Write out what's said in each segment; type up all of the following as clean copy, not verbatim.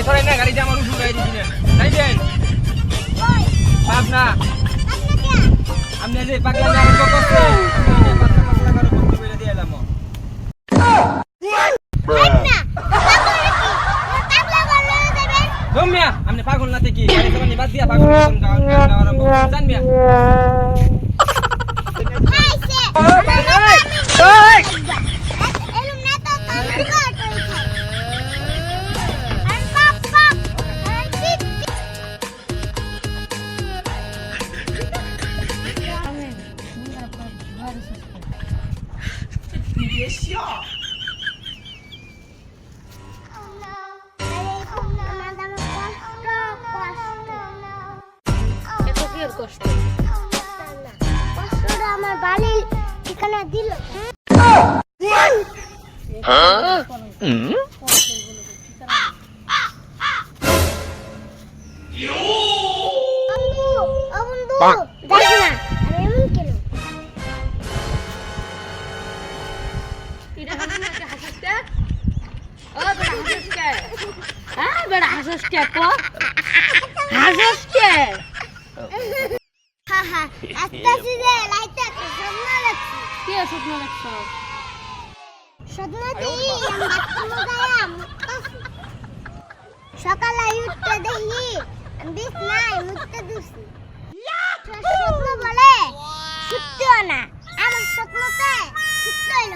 সরাই না গাড়িতে আমার উঠে উড়াই দিয়েছিলেন যাইবেন পাবনা আপনি যে পাগলা আরম্ভ করছে পাগলা পাগলা করে বলতে বলে দিয়ে এলাম মিয়া আপনি পাগল না থেকে গাড়ি চালানি বাদ দিয়া পাগল মতন গাওয়া আরম্ভ করছেন জান মিয়া আমার বাড়ির ঠিকানা দিল সকালে উঠতে দেখি বিছনায় মুছতে দিছি স্বপ্ন বলে সত্যিও না আমার স্বপ্নতে সত্য হইল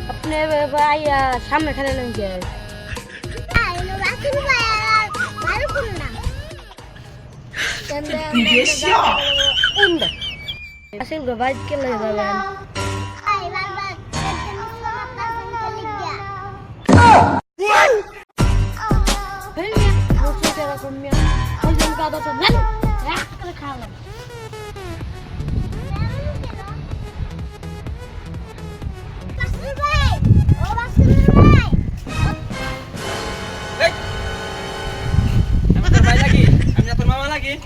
अपने भाई सामने खड़े लेंगे আসল গো বাইক কে লাগে যাবেন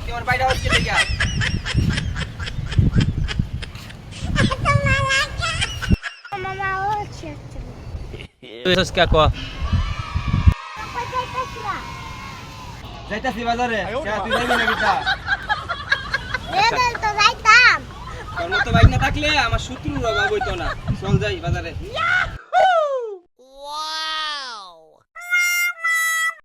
তোমার বাইরে হচ্ছে দেখা মামা হচ্ছে এসস কা কো যাইতাছি বাজারে তুই যাইবি না কিটা রেবেল তো যাইতাম তোর মতো বাইক না থাকলে আমার শত্রুর অভাব হইতো না চল যাই বাজারে